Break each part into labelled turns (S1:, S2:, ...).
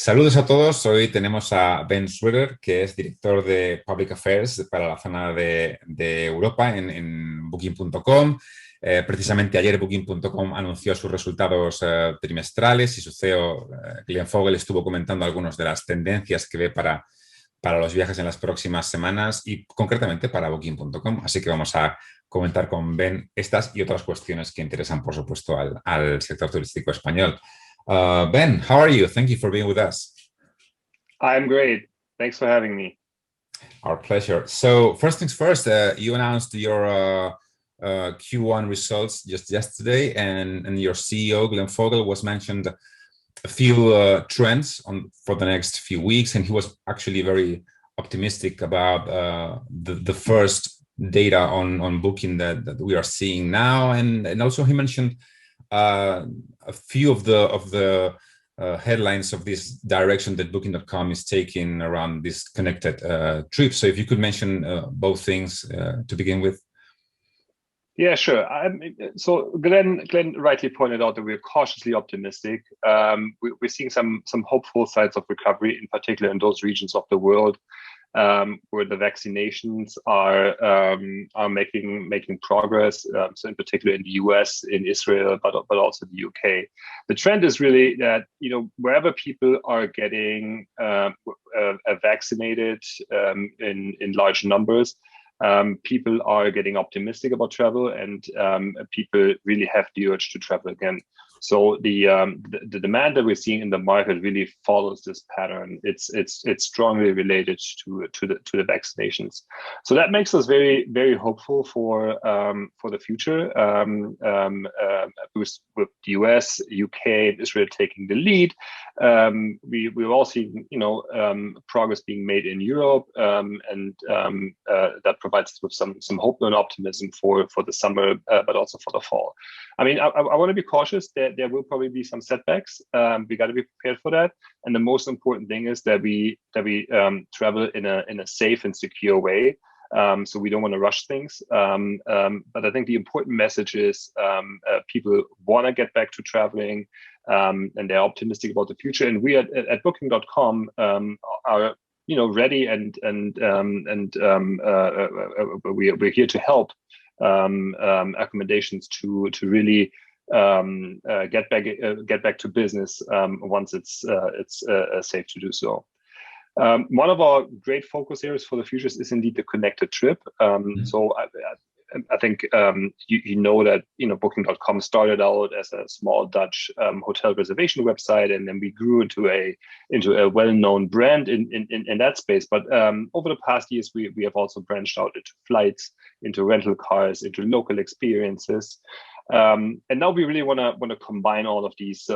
S1: Saludos a todos. Hoy tenemos a Ben Schroeter, que es director de Public Affairs para la zona de Europa en Booking.com. Precisamente ayer Booking.com anunció sus resultados trimestrales y su CEO, Glenn Fogel, estuvo comentando algunas de las tendencias que ve para los viajes en las próximas semanas y concretamente para Booking.com. Así que vamos a comentar con Ben estas y otras cuestiones que interesan, por supuesto, al sector turístico español. Ben, how are you? Thank you for being with us.
S2: I'm great. Thanks for having me.
S1: Our pleasure. So first things first, you announced your Q1 results just yesterday, and your CEO, Glenn Fogel, was mentioned a few trends for the next few weeks, and he was actually very optimistic about the first data on booking that we are seeing now, and also he mentioned a few of the headlines of this direction that Booking.com is taking around this connected trip. So if you could mention both things to begin with.
S2: Yeah, sure. So Glenn rightly pointed out that we're cautiously optimistic. We're seeing some hopeful signs of recovery, in particular in those regions of the world where the vaccinations are making progress. So in particular in the US, in Israel, but also the UK. The trend is really that wherever people are getting vaccinated in large numbers, people are getting optimistic about travel, and people really have the urge to travel again. So the demand that we're seeing in the market really follows this pattern. It's strongly related to the vaccinations. So that makes us very, very hopeful for the future. With the US, UK, and Israel taking the lead, we're all seeing progress being made in Europe, and that provides us with some hope and optimism for the summer, but also for the fall. I mean, I want to be cautious that there will probably be some setbacks. We got to be prepared for that. And the most important thing is that we travel in a safe and secure way. So we don't want to rush things. But I think the important message is people want to get back to traveling, and they're optimistic about the future. And we at Booking.com are ready, and we're here to help accommodations to really get back to business once it's safe to do so. One of our great focus areas for the future is indeed the connected trip. So I think you know that Booking.com started out as a small Dutch hotel reservation website, and then we grew into a well-known brand in that space. But over the past years, we have also branched out into flights, into rental cars, into local experiences. And now we really want to combine all of these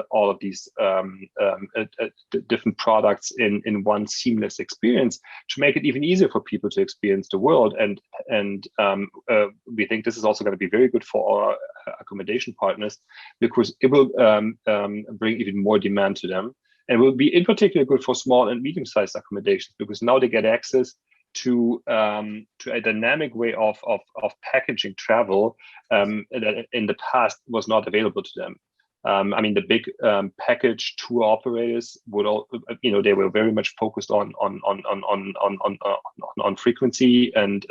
S2: different products in one seamless experience to make it even easier for people to experience the world. And we think this is also going to be very good for our accommodation partners, because it will bring even more demand to them, and will be in particular good for small and medium-sized accommodations, because now they get access to a dynamic way of packaging travel that in the past was not available to them. I mean, the big package tour operators would all, they were very much focused on frequency and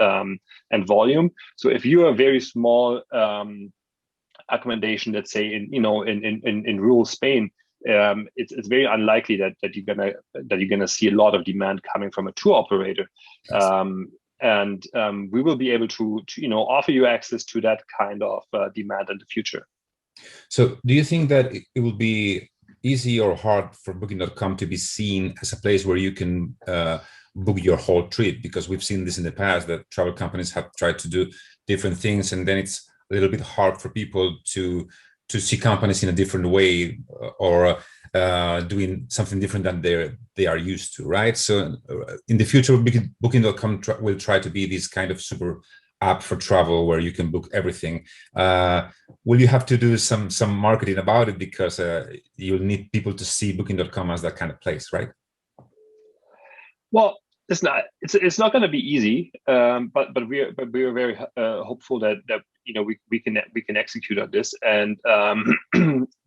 S2: volume. So if you're a very small accommodation, let's say in rural Spain, it's very unlikely that you're gonna see a lot of demand coming from a tour operator, and we will be able to offer you access to that kind of demand in the future.
S1: So, do you think that it will be easy or hard for Booking.com to be seen as a place where you can book your whole trip? Because we've seen this in the past, that travel companies have tried to do different things, and then it's a little bit hard for people to see companies in a different way, or doing something different than they are used to, right? So in the future, Booking.com will try to be this kind of super app for travel where you can book everything. Will you have to do some marketing about it, because you'll need people to see Booking.com as that kind of place, right?
S2: Well, it's not going to be easy, but we are very hopeful that we can execute on this. And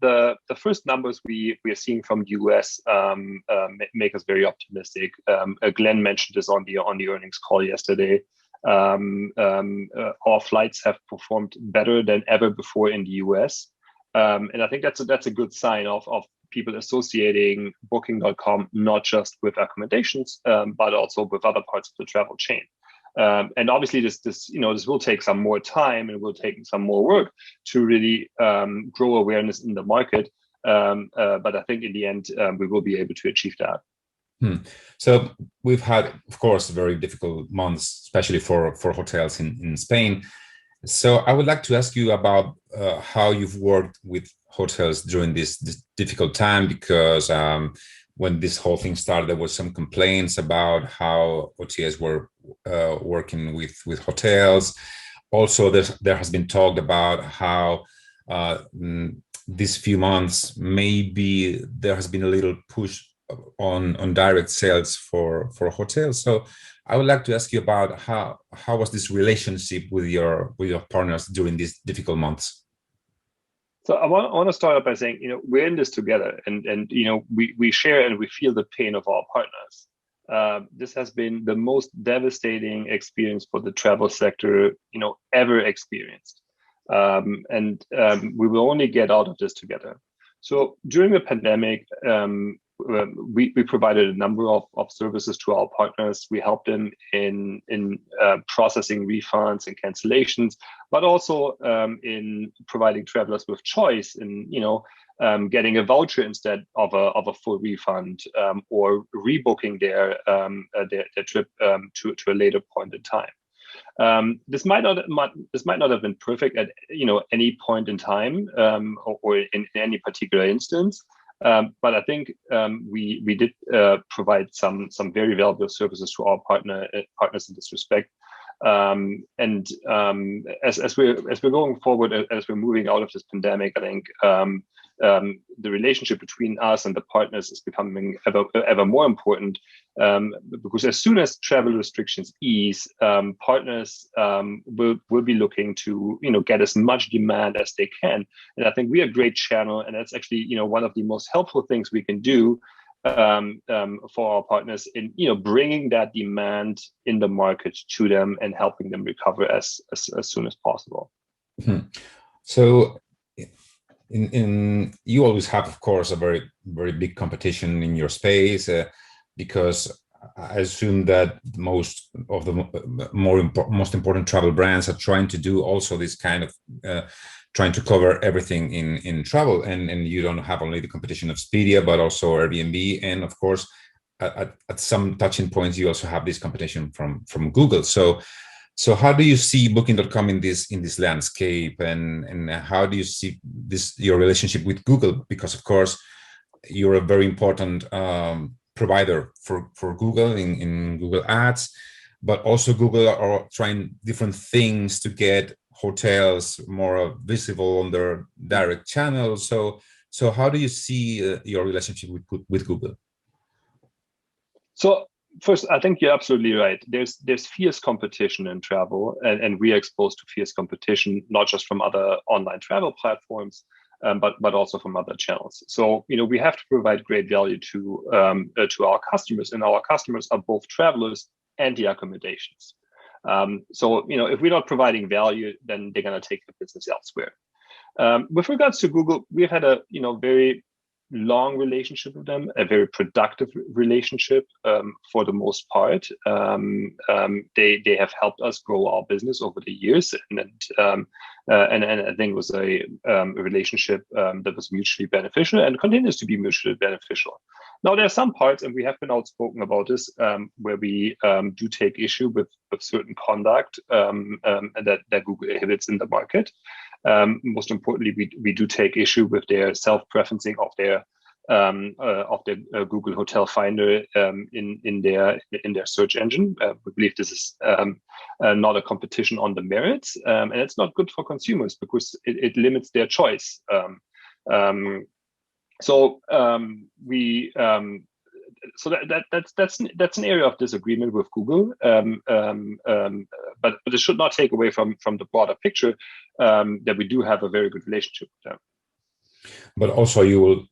S2: the first numbers we are seeing from the US make us very optimistic. Glenn mentioned this on the earnings call yesterday. Our flights have performed better than ever before in the US, and I think that's a good sign of people associating Booking.com not just with accommodations, but also with other parts of the travel chain. And obviously, this will take some more time and will take some more work to really grow awareness in the market. But I think in the end, we will be able to achieve that.
S1: So we've had, of course, very difficult months, especially for hotels in Spain. So I would like to ask you about how you've worked with hotels during this difficult time, because when this whole thing started, there was some complaints about how OTAs were working with hotels. Also, there has been talked about how these few months, maybe there has been a little push on direct sales for hotels. So I would like to ask you about how was this relationship with your partners during these difficult months?
S2: So I want to start off by saying, we're in this together, and we share and we feel the pain of our partners. This has been the most devastating experience for the travel sector, ever experienced. And we will only get out of this together. So during the pandemic, we provided a number of services to our partners. We helped them in processing refunds and cancellations, but also in providing travelers with choice in getting a voucher instead of a full refund, or rebooking their trip to a later point in time. This might not have been perfect at any point in time, or in any particular instance. But I think we did provide some very valuable services to our partners in this respect. And as we're going forward, as we're moving out of this pandemic, I think the relationship between us and the partners is becoming ever more important, because as soon as travel restrictions ease, partners will be looking to get as much demand as they can. And I think we are a great channel, and that's actually one of the most helpful things we can do for our partners in bringing that demand in the market to them and helping them recover as soon as possible.
S1: Mm-hmm. So you always have, of course, a very, very big competition in your space, because I assume that most of the most important travel brands are trying to do also this kind of trying to cover everything in travel, and you don't have only the competition of Expedia, but also Airbnb, and of course at some touching points you also have this competition from Google. So how do you see Booking.com in this landscape, and how do you see your relationship with Google? Because of course you're a very important provider for Google in Google Ads, but also Google are trying different things to get hotels more visible on their direct channels. So how do you see your relationship with Google?
S2: So first, I think you're absolutely right. There's fierce competition in travel, and we are exposed to fierce competition, not just from other online travel platforms, but also from other channels. So we have to provide great value to our customers, and our customers are both travelers and the accommodations. So if we're not providing value, then they're going to take the business elsewhere. With regards to Google, we've had a very long relationship with them, a very productive relationship for the most part. They have helped us grow our business over the years, and I think it was a relationship that was mutually beneficial and continues to be mutually beneficial. Now, there are some parts, and we have been outspoken about this, where we do take issue with certain conduct that Google inhibits in the market. Most importantly, we do take issue with their self-preferencing of their Google Hotel Finder in their search engine. We believe this is not a competition on the merits, and it's not good for consumers because it limits their choice. So we so that's an area of disagreement with Google, but it should not take away from the broader picture that we do have a very good relationship with them.
S1: But also, you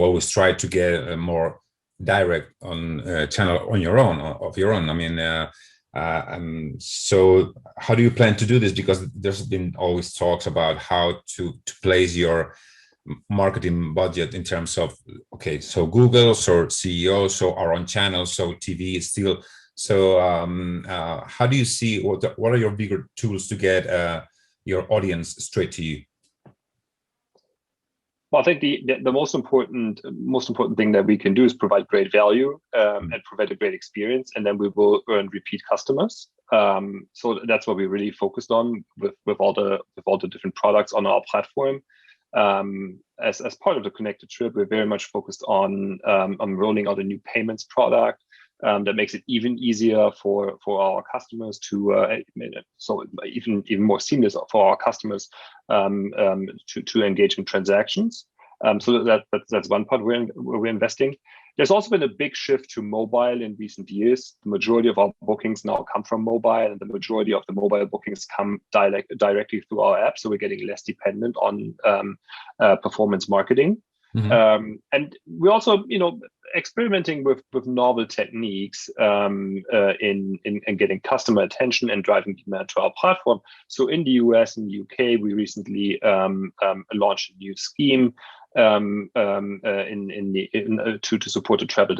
S1: always try to get a more direct on channel on your own, of your own. I mean, so how do you plan to do this? Because there's been always talks about how to place your marketing budget in terms of, okay, so Google, so CEO, so our own channels, so TV is still. So how do you see, what are your bigger tools to get your audience straight to you?
S2: Well, I think the most important thing that we can do is provide great value and provide a great experience, and then we will earn repeat customers. So that's what we really focused on with all the different products on our platform. As part of the Connected Trip, we're very much focused on rolling out a new payments product that makes it even easier for our customers to so even more seamless for our customers to engage in transactions. So that's one part where we're investing. There's also been a big shift to mobile in recent years. The majority of our bookings now come from mobile, and the majority of the mobile bookings come directly through our app. So we're getting less dependent on performance marketing. Mm-hmm. And we're also, experimenting with novel techniques in getting customer attention and driving demand to our platform. So in the US and UK, we recently launched a new scheme to support the travel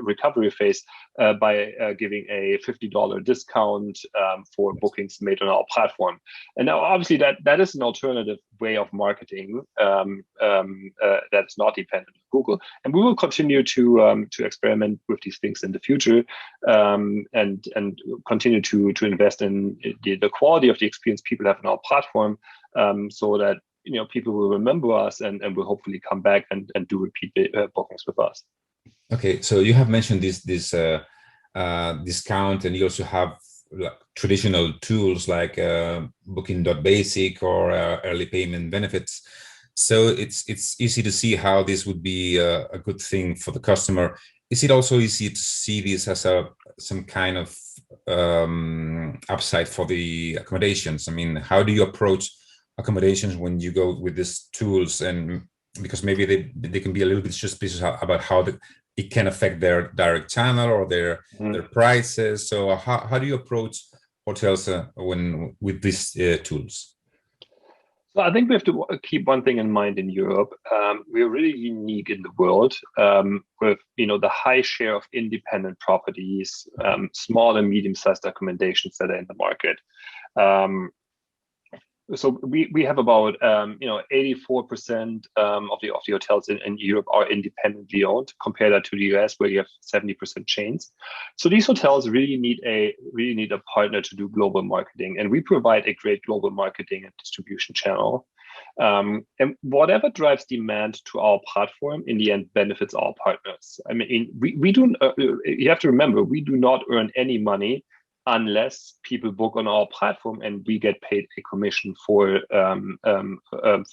S2: recovery phase by giving a $50 discount for bookings made on our platform. And now, obviously, that is an alternative way of marketing that's not dependent on Google. And we will continue to experiment with these things in the future, and continue to invest in the quality of the experience people have on our platform, so that people will remember us and will hopefully come back and do repeat bookings with us.
S1: Okay, so you have mentioned this discount, and you also have traditional tools like booking.basic or early payment benefits. So it's easy to see how this would be a good thing for the customer. Is it also easy to see this as some kind of upside for the accommodations? I mean, how do you approach accommodations when you go with these tools? And because maybe they can be a little bit suspicious about how it can affect their direct channel or their prices. So how do you approach hotels with these tools?
S2: So I think we have to keep one thing in mind in Europe. We're really unique in the world with the high share of independent properties, small and medium-sized accommodations that are in the market. So we have about 84% of the hotels in Europe are independently owned, compared that to the US, where you have 70% chains. So these hotels really need a partner to do global marketing, and we provide a great global marketing and distribution channel. And whatever drives demand to our platform in the end benefits our partners. I mean, we do. You have to remember, we do not earn any money unless people book on our platform, and we get paid a commission for the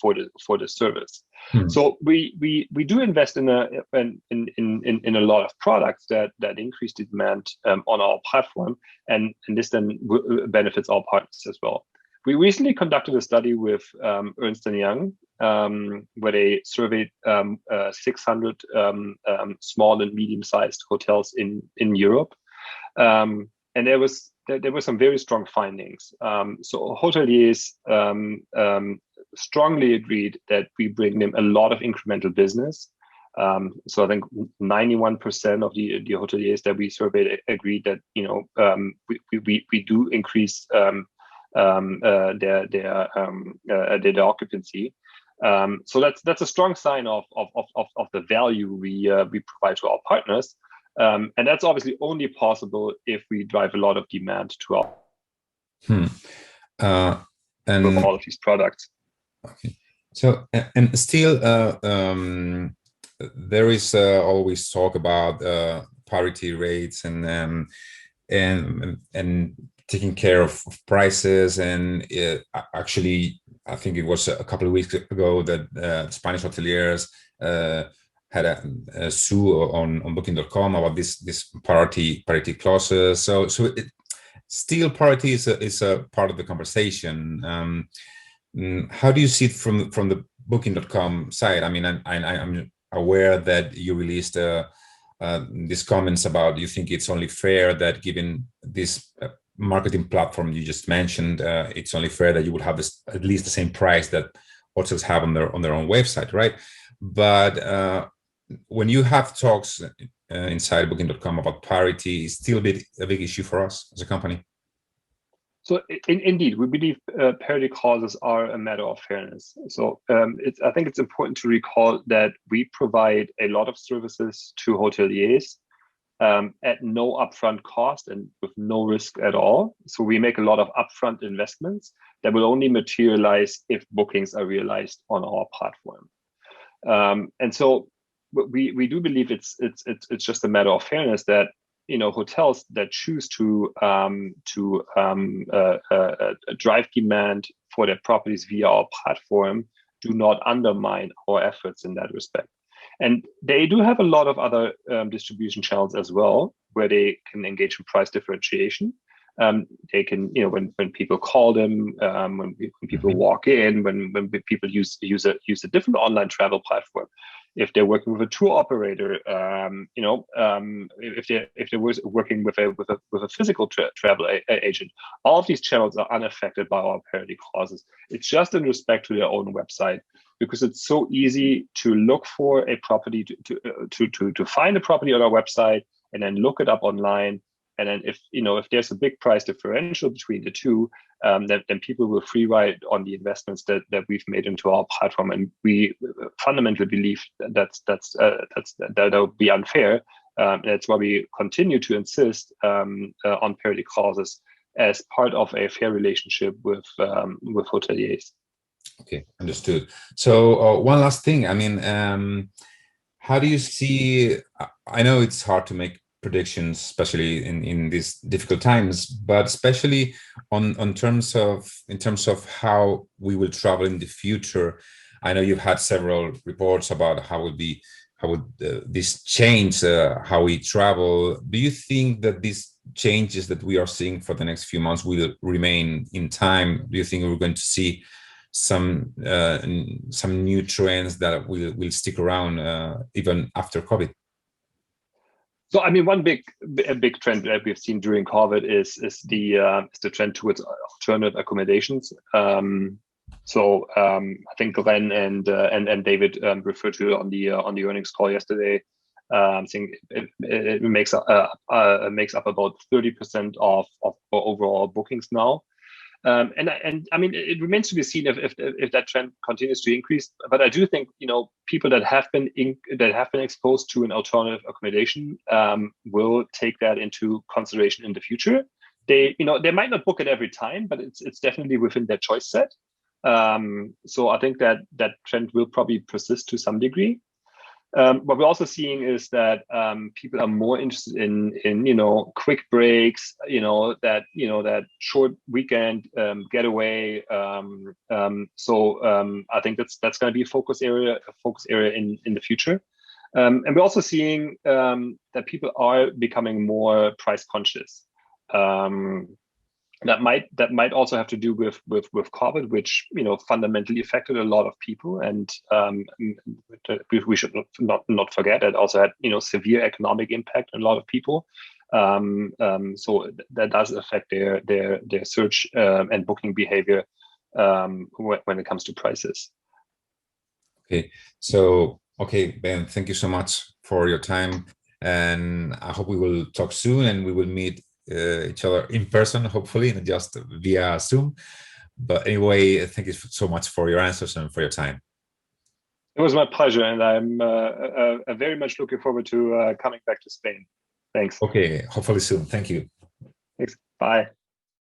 S2: service. So we do invest in a lot of products that increase the demand on our platform, and this then benefits our partners as well. We recently conducted a study with Ernst & Young, where they surveyed 600 small and medium-sized hotels in Europe. And there were some very strong findings. So hoteliers strongly agreed that we bring them a lot of incremental business. So I think 91% of the hoteliers that we surveyed agreed that we do increase their occupancy. So that's a strong sign of the value we provide to our partners. And that's obviously only possible if we drive a lot of demand to our and all of these products.
S1: Okay. So and still there is always talk about parity rates and taking care of prices. And actually, I think it was a couple of weeks ago that Spanish hoteliers had a sue on Booking.com about this parity clauses. So still parity is a part of the conversation. How do you see it from the Booking.com side? I mean, I'm aware that you released these comments about you think it's only fair that given this marketing platform you just mentioned, it's only fair that you would have at least the same price that hotels have on their own website, right? But when you have talks inside Booking.com about parity, it's still a big issue for us as a company.
S2: So indeed, we believe parity clauses are a matter of fairness. So I think it's important to recall that we provide a lot of services to hoteliers at no upfront cost and with no risk at all. So we make a lot of upfront investments that will only materialize if bookings are realized on our platform. And so we do believe it's just a matter of fairness that hotels that choose to drive demand for their properties via our platform do not undermine our efforts in that respect. And they do have a lot of other distribution channels as well, where they can engage in price differentiation. They can, when people call them, when people walk in, when people use a different online travel platform, if they're working with a tour operator, if they're working with a physical travel agent, all of these channels are unaffected by our parity clauses. It's just in respect to their own website, because it's so easy to look for a property to find a property on our website and then look it up online. And then if there's a big price differential between the two, then people will free ride on the investments that we've made into our platform. And we fundamentally believe that would be unfair. That's why we continue to insist on parity clauses as part of a fair relationship with hoteliers.
S1: Okay, understood. So one last thing. I mean, how do you see? I know it's hard to make predictions, especially in these difficult times, but especially in terms of how we will travel in the future. I know you've had several reports about how would this change how we travel. Do you think that these changes that we are seeing for the next few months will remain in time? Do you think we're going to see some new trends that will stick around even after COVID?
S2: So, I mean, one big trend that we've seen during COVID is the trend towards alternative accommodations. So, I think Glenn and David referred to on the earnings call yesterday. I think it makes up about 30% of overall bookings now. And I mean, it remains to be seen if that trend continues to increase. But I do think people that have been exposed to an alternative accommodation will take that into consideration in the future. They might not book it every time, but it's definitely within their choice set. So I think that trend will probably persist to some degree. What we're also seeing is that people are more interested in quick breaks, that short weekend getaway. So I think that's going to be a focus area in the future. And we're also seeing that people are becoming more price conscious. That might also have to do with COVID, which fundamentally affected a lot of people, and we should not forget that also had severe economic impact on a lot of people. So that does affect their search and booking behavior when it comes to prices.
S1: Okay, so Ben, thank you so much for your time, and I hope we will talk soon and we will meet each other in person, hopefully, not just via Zoom. But anyway, thank you so much for your answers and for your time.
S2: It was my pleasure, and I'm very much looking forward to coming back to Spain. Thanks.
S1: Okay, hopefully soon. Thank you.
S2: Thanks. Bye.